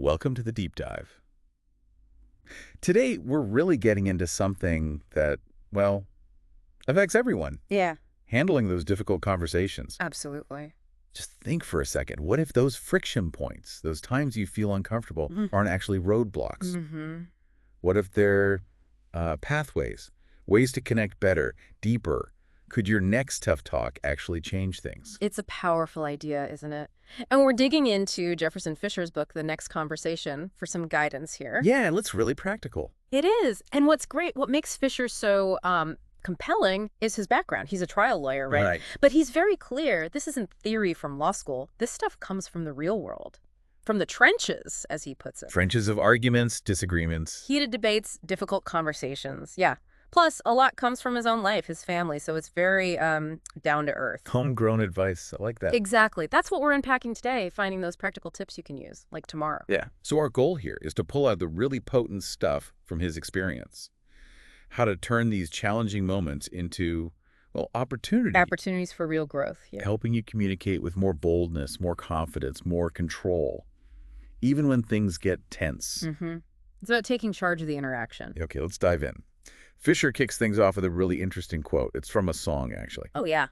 Welcome to the deep dive. Today, we're really getting into something that, well, affects everyone. Yeah, Handling those difficult conversations. absolutely. Just think for a second. What if those friction points, those times you feel uncomfortable, Mhm. aren't actually roadblocks? Mm-hmm. What if they're pathways, ways to connect better, deeper? Could your next tough talk actually change things? It's a powerful idea, isn't it? And we're digging into Jefferson Fisher's book, The Next Conversation, for some guidance here. Yeah, let's really practical. It is. And what's great, what makes Fisher so compelling is his background. He's a trial lawyer, right? Right. But he's very clear, this isn't theory from law school. This stuff comes from the real world, from the trenches, as he puts it. Trenches of arguments, disagreements. Heated debates, difficult conversations. Yeah. Plus, a lot comes from his own life, his family, so it's very down to earth. Homegrown advice. I like that. Exactly. That's what we're unpacking today, finding those practical tips you can use, like tomorrow. Yeah. So our goal here is to pull out the really potent stuff from his experience. How to turn these challenging moments into, well, opportunity. Opportunities for real growth. Yeah. Helping you communicate with more boldness, more confidence, more control, even when things get tense. Mm-hmm. It's about taking charge of the interaction. Okay, let's dive in. Fisher kicks things off with a really interesting quote. It's from a song, actually. Oh, yeah.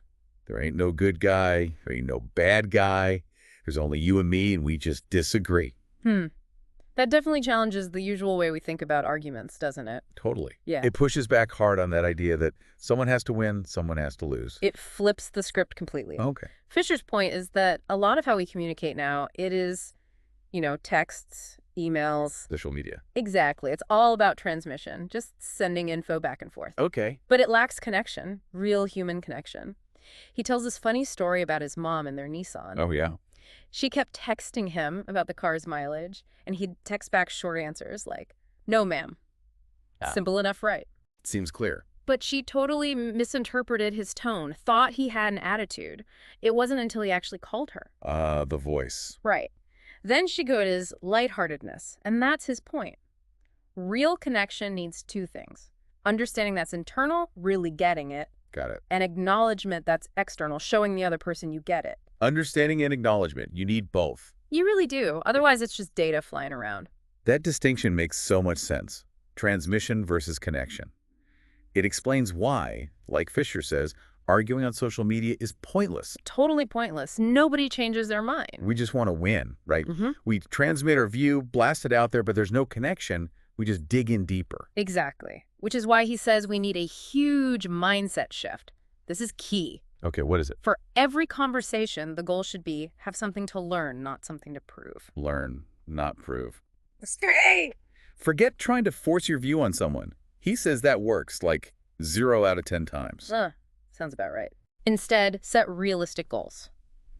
There ain't no good guy, there ain't no bad guy. There's only you and me, and we just disagree. That definitely challenges the usual way we think about arguments, doesn't it? Totally. Yeah. It pushes back hard on that idea that someone has to win, someone has to lose. It flips the script completely. Okay. Fisher's point is that a lot of how we communicate now, it is, texts, emails. Social media. Exactly. It's all about transmission, just sending info back and forth. Okay. But it lacks connection, real human connection. He tells this funny story about his mom and their Nissan. Oh, yeah. She kept texting him about the car's mileage, and he'd text back short answers like, "No, ma'am." Ah. Simple enough, right? Seems clear. But she totally misinterpreted his tone, thought he had an attitude. It wasn't until he actually called her. The voice. Right. Then she goes his lightheartedness, and that's his point. Real connection needs two things. Understanding that's internal, really getting it, Got it. and acknowledgement that's external, showing the other person you get it. Understanding and acknowledgement. You need both. You really do. Otherwise, it's just data flying around. That distinction makes so much sense. Transmission versus connection. It explains why, like Fisher says, arguing on social media is pointless. Totally pointless. Nobody changes their mind. We just want to win, right? Mm-hmm. We transmit our view, blast it out there, but there's no connection. We just dig in deeper. Exactly. Which is why he says we need a huge mindset shift. This is key. Okay, what is it? For every conversation, the goal should be have something to learn, not something to prove. Learn, not prove. Straight. Forget trying to force your view on someone. He says that works like 0 out of 10 times. Sounds about right. Instead, set realistic goals.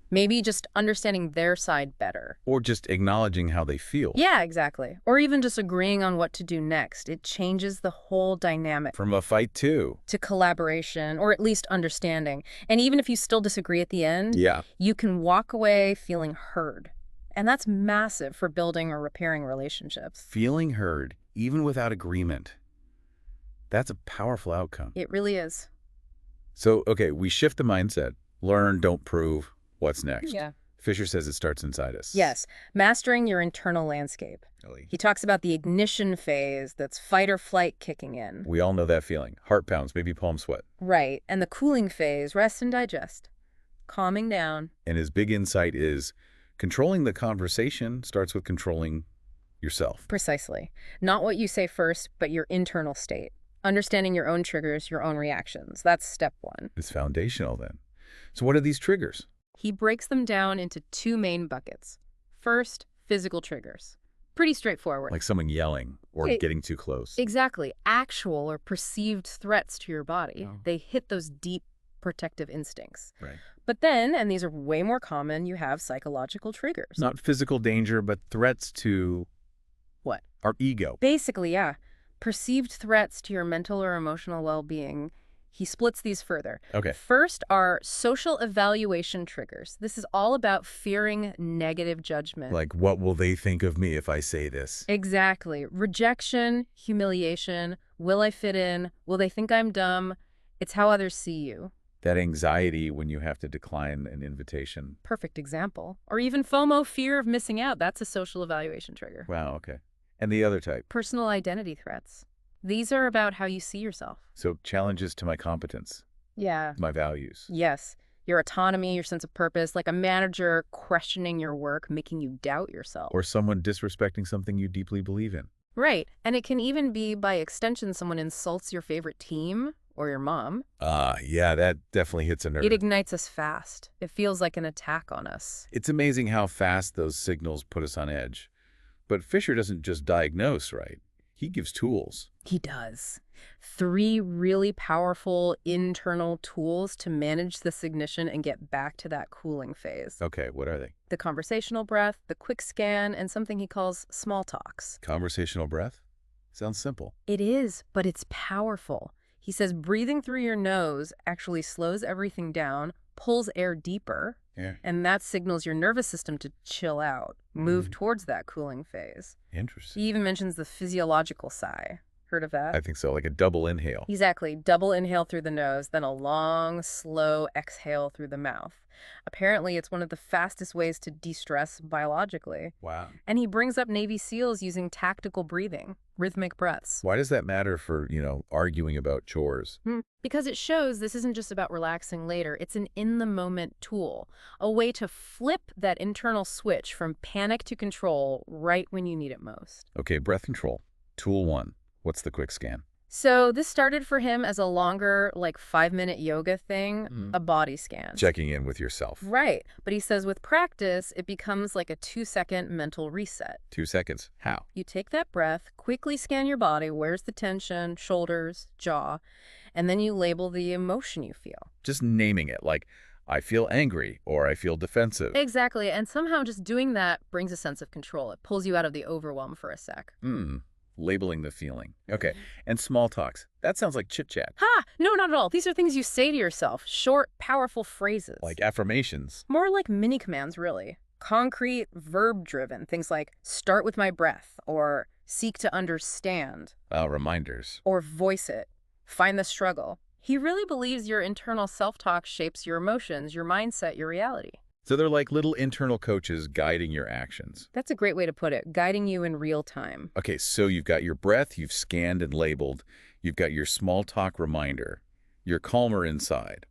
Maybe just understanding their side better. Or just acknowledging how they feel. Yeah, exactly. Or even just agreeing on what to do next. It changes the whole dynamic. From a fight too. To collaboration, or at least understanding. And even if you still disagree at the end, Yeah. you can walk away feeling heard. And that's massive for building or repairing relationships. Feeling heard, even without agreement. That's a powerful outcome. It really is. So, okay, we shift the mindset. Learn, don't prove. What's next? Yeah. Fisher says it starts inside us. Yes, mastering your internal landscape. Really. He talks about the ignition phase, that's fight or flight kicking in. We all know that feeling. Heart pounds, maybe palm sweat. Right, and the cooling phase, rest and digest. Calming down. And his big insight is controlling the conversation starts with controlling yourself. Precisely. Not what you say first, but your internal state. Understanding your own triggers, your own reactions. That's step one. It's foundational then. So what are these triggers? He breaks them down into two main buckets. First, physical triggers. Pretty straightforward. Like someone yelling or Hey, getting too close. Exactly. Actual or perceived threats to your body. Oh. They hit those deep protective instincts. Right. But then, and these are way more common, you have psychological triggers. Not physical danger, but threats to What? our ego. Basically, yeah. Perceived threats to your mental or emotional well-being. He splits these further. Okay. First are social evaluation triggers. This is all about fearing negative judgment. Like, what will they think of me if I say this? Exactly. Rejection, humiliation, will I fit in? Will they think I'm dumb? It's how others see you. That anxiety when you have to decline an invitation. Perfect example. Or even FOMO, fear of missing out. That's a social evaluation trigger. Wow, okay. And the other type? Personal identity threats. These are about how you see yourself. So challenges to my competence, Yeah. my values. Yes. Your autonomy, your sense of purpose, like a manager questioning your work, making you doubt yourself. Or someone disrespecting something you deeply believe in. Right. And it can even be, by extension, someone insults your favorite team or your mom. Yeah, that definitely hits a nerve. It ignites us fast. It feels like an attack on us. It's amazing how fast those signals put us on edge. But Fisher doesn't just diagnose, right? He gives tools. He does. 3 really powerful internal tools to manage this ignition and get back to that cooling phase. Okay, what are they? The conversational breath, the quick scan, and something he calls small talks. Conversational breath? Sounds simple. It is, but it's powerful. He says breathing through your nose actually slows everything down, pulls air deeper, Yeah. and that signals your nervous system to chill out, move towards that cooling phase. Interesting. He even mentions the physiological sigh. Heard of that? I think so, like a double inhale. Exactly. Double inhale through the nose, then a long, slow exhale through the mouth. Apparently, it's one of the fastest ways to de-stress biologically. Wow. And he brings up Navy SEALs using tactical breathing, rhythmic breaths. Why does that matter for, arguing about chores? Because it shows this isn't just about relaxing later. It's an in-the-moment tool, a way to flip that internal switch from panic to control right when you need it most. Okay, breath control. Tool 1. What's the quick scan? So this started for him as a longer, like 5-minute yoga thing, a body scan. Checking in with yourself. Right. But he says with practice, it becomes like a 2-second mental reset. 2 seconds. How? You take that breath, quickly scan your body, where's the tension, shoulders, jaw, and then you label the emotion you feel. Just naming it, like, I feel angry or I feel defensive. Exactly. And somehow just doing that brings a sense of control. It pulls you out of the overwhelm for a sec. Labeling the feeling. Okay. And small talks. That sounds like chit-chat. Ha! No, not at all. These are things you say to yourself. Short, powerful phrases. Like affirmations. More like mini commands, really. Concrete, verb-driven. Things like start with my breath, or seek to understand, Reminders. or voice it. Find the struggle. He really believes your internal self-talk shapes your emotions, your mindset, your reality. So they're like little internal coaches guiding your actions. That's a great way to put it, guiding you in real time. Okay, so you've got your breath, you've scanned and labeled. You've got your small talk reminder. You're calmer inside.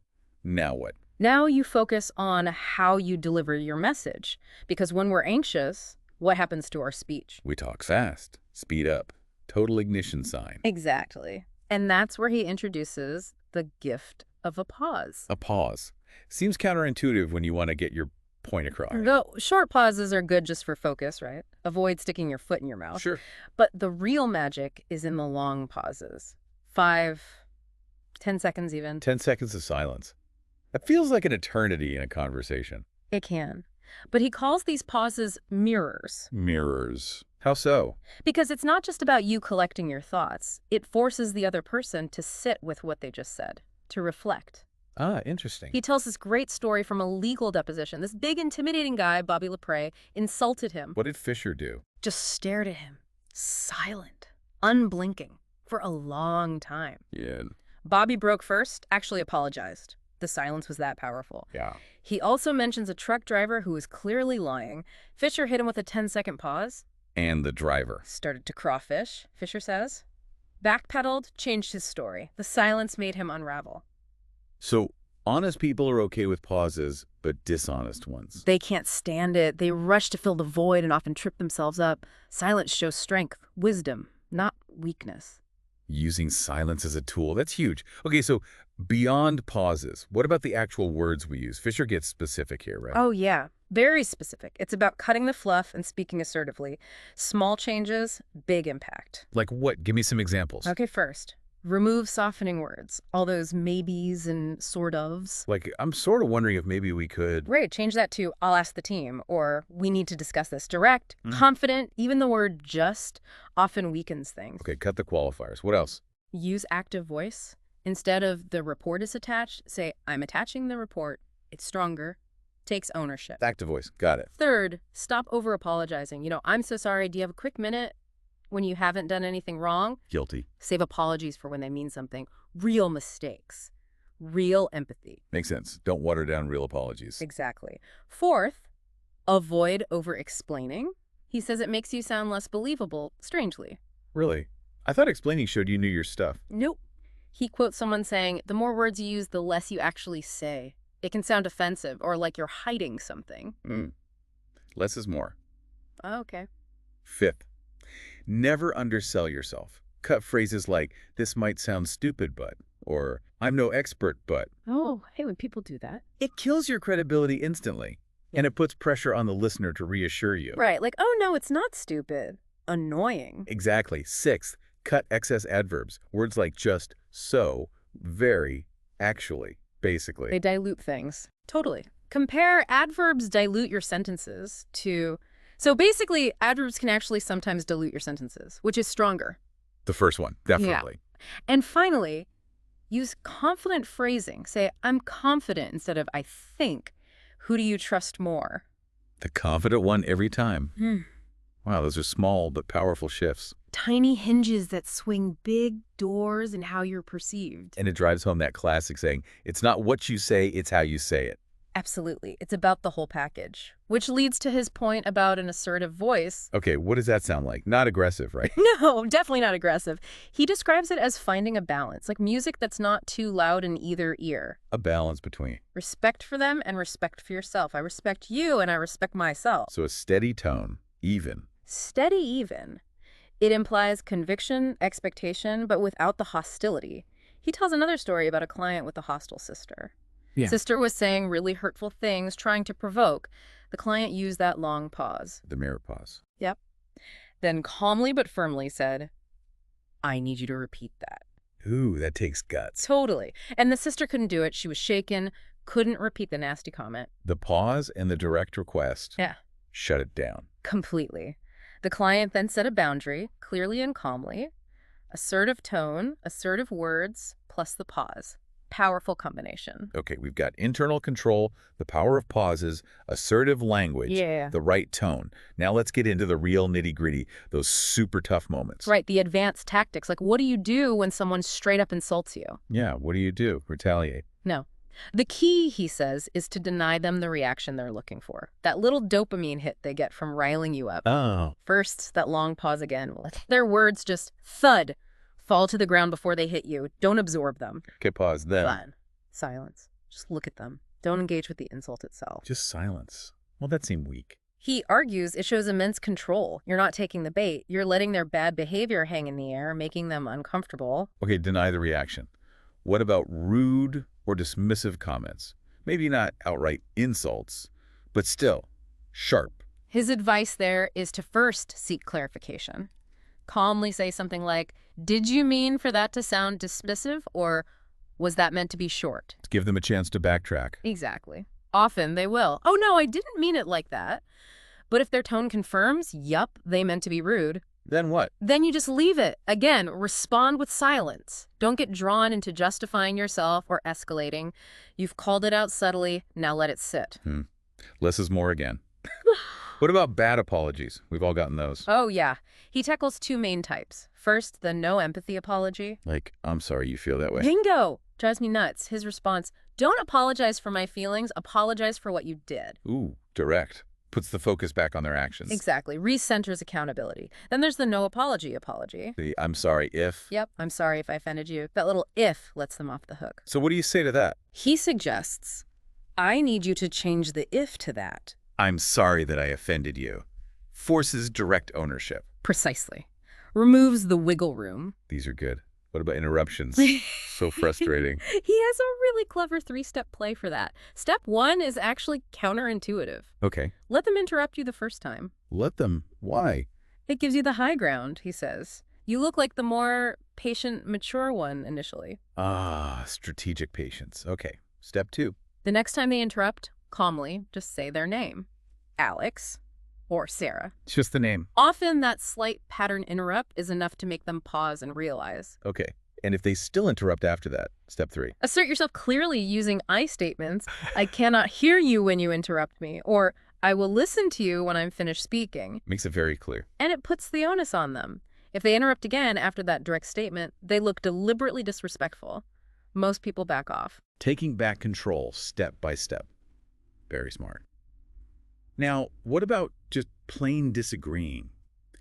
Now what? Now you focus on how you deliver your message. Because when we're anxious, what happens to our speech? We talk fast. Speed up. Total ignition sign. Exactly. And that's where he introduces the gift of a pause. A pause. Seems counterintuitive when you want to get your point across. Though short pauses are good just for focus, right? Avoid sticking your foot in your mouth. Sure. But the real magic is in the long pauses. 5, 10 seconds even. 10 seconds of silence. That feels like an eternity in a conversation. It can. But he calls these pauses mirrors. Mirrors. How so? Because it's not just about you collecting your thoughts. It forces the other person to sit with what they just said, to reflect. Interesting. He tells this great story from a legal deposition. This big, intimidating guy, Bobby Lepre, insulted him. What did Fisher do? Just stared at him, silent, unblinking, for a long time. Yeah. Bobby broke first, actually apologized. The silence was that powerful. Yeah. He also mentions a truck driver who was clearly lying. Fisher hit him with a 10-second pause. And the driver. Started to crawfish, Fisher says. Backpedaled, changed his story. The silence made him unravel. So, honest people are okay with pauses, but dishonest ones. They can't stand it. They rush to fill the void and often trip themselves up. Silence shows strength, wisdom, not weakness. Using silence as a tool, that's huge. Okay, so beyond pauses, what about the actual words we use? Fisher gets specific here, right? Oh, yeah. Very specific. It's about cutting the fluff and speaking assertively. Small changes, big impact. Like what? Give me some examples. Okay, first, remove softening words. All those maybes and sort ofs. Like, I'm sort of wondering if maybe we could... Right, change that to, I'll ask the team, or we need to discuss this. Direct, confident, even the word just often weakens things. Okay, cut the qualifiers. What else? Use active voice. Instead of the report is attached, say, I'm attaching the report. It's stronger. Takes ownership. Active voice. Got it. Third, stop over-apologizing. I'm so sorry. Do you have a quick minute? When you haven't done anything wrong, Guilty. save apologies for when they mean something. Real mistakes. real empathy. Makes sense. Don't water down real apologies. Exactly. Fourth, avoid over-explaining. He says it makes you sound less believable, strangely. Really? I thought explaining showed you knew your stuff. Nope. He quotes someone saying, the more words you use, the less you actually say. It can sound offensive or like you're hiding something. Less is more. Okay. Fifth, never undersell yourself. Cut phrases like, this might sound stupid, but, or I'm no expert, but. Oh, hey, when people do that. It kills your credibility instantly, and it puts pressure on the listener to reassure you. Right, like, oh no, it's not stupid. Annoying. Exactly. Sixth, cut excess adverbs. Words like just, so, very, actually, basically. They dilute things. Totally. Compare adverbs dilute your sentences to... So basically, adverbs can actually sometimes dilute your sentences, which is stronger. The first one, definitely. And finally, use confident phrasing. Say, I'm confident instead of I think. Who do you trust more? The confident one every time. Wow, those are small but powerful shifts. Tiny hinges that swing big doors in how you're perceived. And it drives home that classic saying, it's not what you say, it's how you say it. Absolutely. It's about the whole package, which leads to his point about an assertive voice. Okay, what does that sound like? Not aggressive, right? No, definitely not aggressive. He describes it as finding a balance, like music that's not too loud in either ear. A balance between. Respect for them and respect for yourself. I respect you and I respect myself. So a steady tone, even. Steady even. It implies conviction, expectation, but without the hostility. He tells another story about a client with a hostile sister. Yeah. Sister was saying really hurtful things, trying to provoke. The client used that long pause. The mirror pause. Yep. Then calmly but firmly said, I need you to repeat that. Ooh, that takes guts. Totally. And the sister couldn't do it. She was shaken, couldn't repeat the nasty comment. The pause and the direct request. Yeah. Shut it down. Completely. The client then set a boundary, clearly and calmly. Assertive tone, assertive words, plus the pause. Powerful combination. Okay, we've got internal control, the power of pauses, assertive language, the right tone. Now let's get into the real nitty-gritty, those super tough moments. Right, the advanced tactics. Like, what do you do when someone straight up insults you? Yeah, what do you do? Retaliate. No. The key, he says, is to deny them the reaction they're looking for. That little dopamine hit they get from riling you up. Oh. First, that long pause again. Their words just thud. Fall to the ground before they hit you. Don't absorb them. Okay, pause. Then. Fine. Silence. Just look at them. Don't engage with the insult itself. Just silence. Well, that seemed weak. He argues it shows immense control. You're not taking the bait. You're letting their bad behavior hang in the air, making them uncomfortable. Okay, deny the reaction. What about rude or dismissive comments? Maybe not outright insults, but still, sharp. His advice there is to first seek clarification. Calmly say something like, did you mean for that to sound dismissive, or was that meant to be short? Give them a chance to backtrack. Exactly. Often they will. Oh, no, I didn't mean it like that. But if their tone confirms, yup, they meant to be rude. Then what? Then you just leave it. Again, respond with silence. Don't get drawn into justifying yourself or escalating. You've called it out subtly, now let it sit. Less is more again. What about bad apologies? We've all gotten those. Oh, yeah. He tackles two main types. First, the no empathy apology. Like, I'm sorry you feel that way. Bingo! Drives me nuts. His response, don't apologize for my feelings, apologize for what you did. Ooh, direct. Puts the focus back on their actions. Exactly. Recenters accountability. Then there's the no apology. The I'm sorry if. Yep, I'm sorry if I offended you. That little if lets them off the hook. So what do you say to that? He suggests, I need you to change the if to that. I'm sorry that I offended you. Forces direct ownership. Precisely. Removes the wiggle room. These are good. What about interruptions? So frustrating. He has a really clever three-step play for that. Step one is actually counterintuitive. Okay. Let them interrupt you the first time. Let them. Why? It gives you the high ground, he says. You look like the more patient, mature one initially. Ah, strategic patience. Okay. Step two. The next time they interrupt, calmly, just say their name. Alex or Sarah. It's just the name. Often that slight pattern interrupt is enough to make them pause and realize. Okay. And if they still interrupt after that, step three. Assert yourself clearly using I statements. I cannot hear you when you interrupt me, or I will listen to you when I'm finished speaking. Makes it very clear. And it puts the onus on them. If they interrupt again after that direct statement, they look deliberately disrespectful. Most people back off. Taking back control step by step. Very smart. Now, what about just plain disagreeing?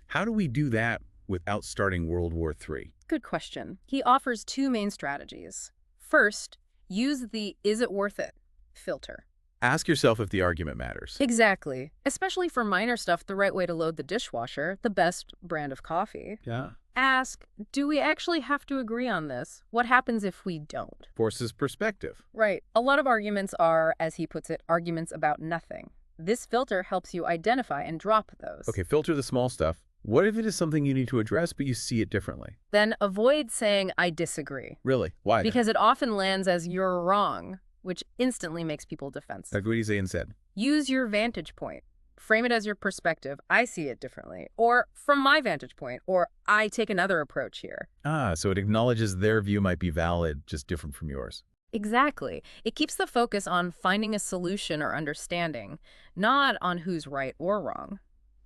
How do we do that without starting World War III? Good question. He offers two main strategies. First, use the "is it worth it" filter. Ask yourself if the argument matters. Exactly. Especially for minor stuff, the right way to load the dishwasher, the best brand of coffee. Yeah. Ask, do we actually have to agree on this? What happens if we don't? Forces perspective. Right. A lot of arguments are, as he puts it, arguments about nothing. This filter helps you identify and drop those. Okay, filter the small stuff. What if it is something you need to address, but you see it differently? Then avoid saying, I disagree. Really? Why? Because it often lands as you're wrong, which instantly makes people defensive. Like what do you say instead? Use your vantage point. Frame it as your perspective. I see it differently. Or from my vantage point. Or I take another approach here. So it acknowledges their view might be valid, just different from yours. Exactly. It keeps the focus on finding a solution or understanding, not on who's right or wrong.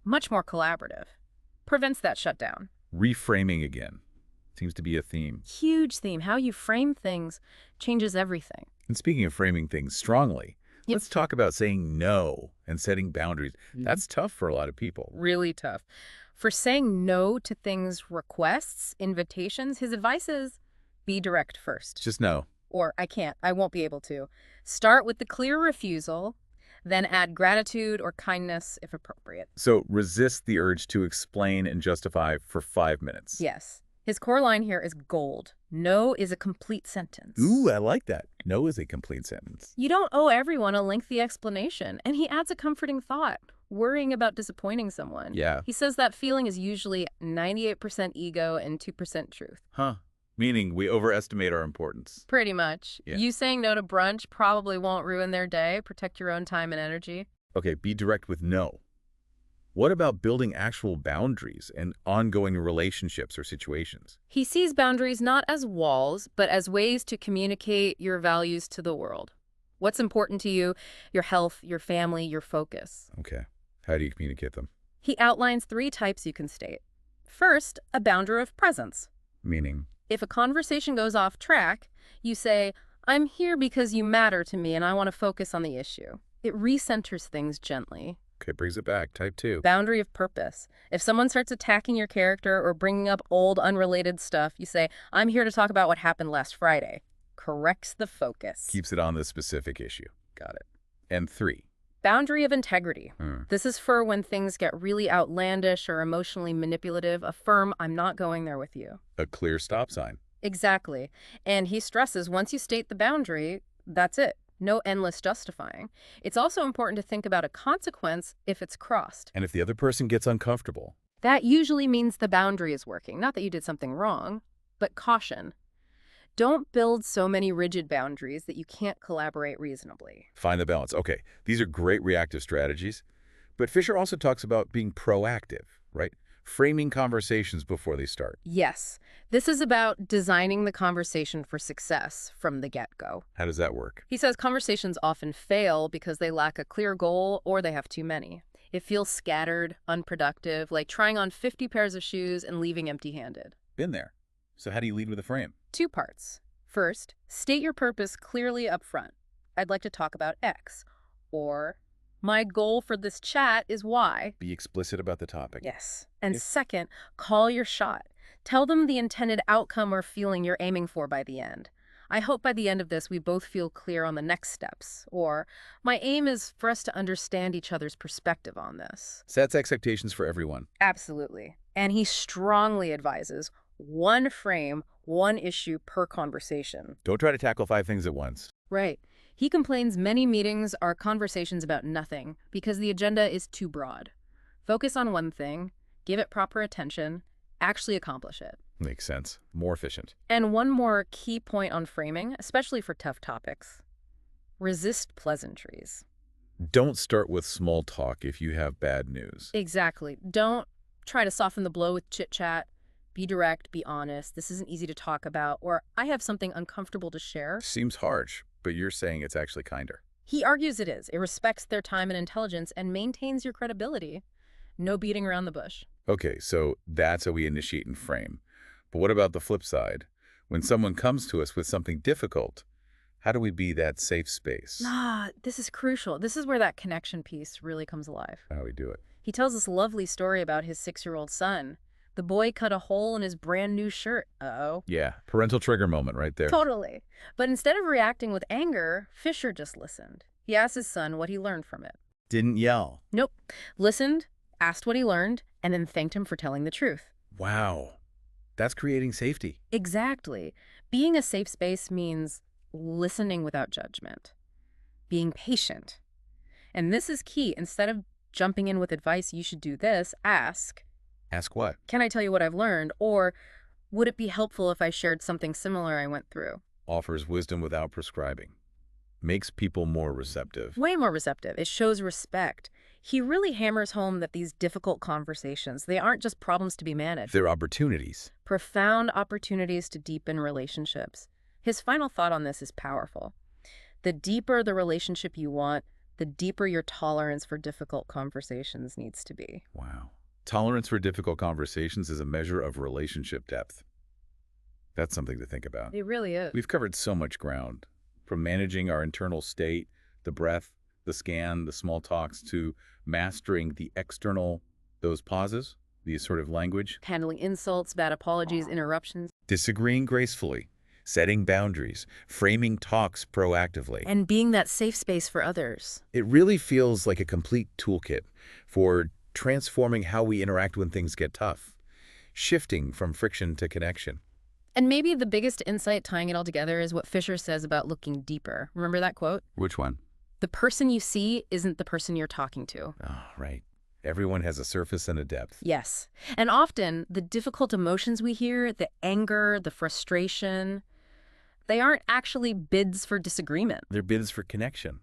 Much more collaborative. Prevents that shutdown. Reframing again. Seems to be a theme. Huge theme. How you frame things changes everything. And speaking of framing things strongly, Yep. let's talk about saying no and setting boundaries. That's tough for a lot of people. Really tough. For saying no to things, requests, invitations, his advice is be direct first. Just no. Or I can't, I won't be able to. Start with the clear refusal, then add gratitude or kindness if appropriate. So resist the urge to explain and justify for 5 minutes. Yes. His core line here is gold. No is a complete sentence. Ooh, I like that. No is a complete sentence. You don't owe everyone a lengthy explanation. And he adds a comforting thought, worrying about disappointing someone. Yeah. He says that feeling is usually 98% ego and 2% truth. Huh. Meaning we overestimate our importance. Pretty much. Yeah. You saying no to brunch probably won't ruin their day. Protect your own time and energy. Okay, be direct with no. What about building actual boundaries and ongoing relationships or situations? He sees boundaries not as walls, but as ways to communicate your values to the world. What's important to you, your health, your family, your focus. Okay. How do you communicate them? He outlines 3 types you can state. First, a boundary of presence. Meaning? If a conversation goes off track, you say, I'm here because you matter to me and I want to focus on the issue. It recenters things gently. Okay, brings it back. Type 2. Boundary of purpose. If someone starts attacking your character or bringing up old, unrelated stuff, you say, I'm here to talk about what happened last Friday. Corrects the focus. Keeps it on the specific issue. Got it. And 3. Boundary of integrity. Hmm. This is for when things get really outlandish or emotionally manipulative. Affirm, I'm not going there with you. A clear stop sign. Exactly. And he stresses once you state the boundary, that's it. No endless justifying. It's also important to think about a consequence if it's crossed. And if the other person gets uncomfortable, That usually means the boundary is working. Not that you did something wrong, but caution. Don't build so many rigid boundaries that you can't collaborate reasonably. find the balance. Okay, these are great reactive strategies. But Fisher also talks about being proactive, right? Framing conversations before they start. Yes, this is about designing the conversation for success from the get-go. How does that work? He says conversations often fail because they lack a clear goal or they have too many. It feels scattered, unproductive, like trying on 50 pairs of shoes and leaving empty-handed. Been there. So how do you lead with a frame? 2 parts. First, state your purpose clearly up front. I'd like to talk about X. Or, my goal for this chat is Y. Be explicit about the topic. Yes. And If- second, call your shot. Tell them the intended outcome or feeling you're aiming for by the end. I hope by the end of this we both feel clear on the next steps. Or, my aim is for us to understand each other's perspective on this. Sets expectations for everyone. Absolutely. And he strongly advises 1 frame, 1 issue per conversation. Don't try to tackle 5 things at once. Right. He complains many meetings are conversations about nothing because the agenda is too broad. Focus on one thing, give it proper attention, actually accomplish it. Makes sense. More efficient. And one more key point on framing, especially for tough topics. Resist pleasantries. Don't start with small talk if you have bad news. Exactly. Don't try to soften the blow with chit-chat. Be direct, be honest. This isn't easy to talk about, or I have something uncomfortable to share. Seems harsh, but you're saying it's actually kinder. He argues it is. It respects their time and intelligence and maintains your credibility. No beating around the bush. Okay, so that's how we initiate and frame. But what about the flip side? When someone comes to us with something difficult, how do we be that safe space? This is crucial. This is where that connection piece really comes alive. How do we do it? He tells this lovely story about his 6-year-old son. The boy cut a hole in his brand new shirt. Uh-oh. Yeah, parental trigger moment right there. Totally. But instead of reacting with anger, Fisher just listened. He asked his son what he learned from it. Didn't yell. Nope. Listened, asked what he learned, and then thanked him for telling the truth. Wow. That's creating safety. Exactly. Being a safe space means listening without judgment, being patient. And this is key. Instead of jumping in with advice, you should do this, ask, Ask what? can I tell you what I've learned? Or would it be helpful if I shared something similar I went through? Offers wisdom without prescribing. Makes people more receptive. Way more receptive. It shows respect. He really hammers home that these difficult conversations, they aren't just problems to be managed. They're opportunities. Profound opportunities to deepen relationships. His final thought on this is powerful. The deeper the relationship you want, the deeper your tolerance for difficult conversations needs to be. Wow. Tolerance for difficult conversations is a measure of relationship depth. That's something to think about. It really is. We've covered so much ground, from managing our internal state, the breath, the scan, the small talks, to mastering the external, those pauses, the assertive language. Handling insults, bad apologies, interruptions. Disagreeing gracefully, setting boundaries, framing talks proactively. And being that safe space for others. It really feels like a complete toolkit for transforming how we interact when things get tough, shifting from friction to connection. And maybe the biggest insight tying it all together is what Fisher says about looking deeper. Remember that quote? Which one? The person you see isn't the person you're talking to. Oh, right. Everyone has a surface and a depth. Yes. And often, the difficult emotions we hear, the anger, the frustration, they aren't actually bids for disagreement. They're bids for connection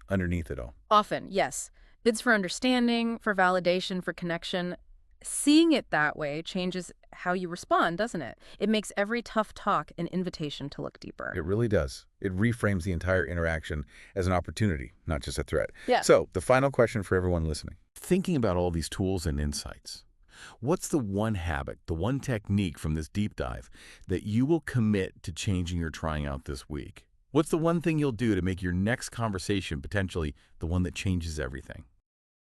underneath it all. Often, yes. Bids for understanding, for validation, for connection. Seeing it that way changes how you respond, doesn't it? It makes every tough talk an invitation to look deeper. It really does. It reframes the entire interaction as an opportunity, not just a threat. Yeah. So, the final question for everyone listening. Thinking about all these tools and insights, what's the one habit, the one technique from this deep dive that you will commit to changing or trying out this week? What's the one thing you'll do to make your next conversation potentially the one that changes everything?